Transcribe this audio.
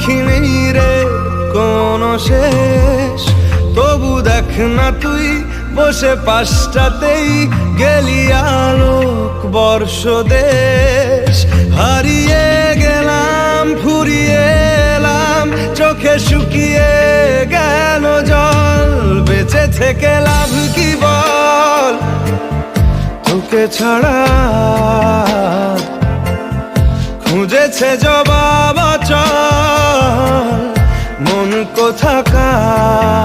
দেখিনি রে কোনো শেষ। তবু দেখ না তুই বসে পাশটাতেই, গেলি আলোক বর্ষ দেশ। হারিয়ে গেলাম ফুরিয়ে এলাম, চোখে শুকিয়ে গেল জল। বেঁচে থেকে লাভ কি বল, তোকে ছাড়া খুঁজেছে জবাব চল। মন কোথাকার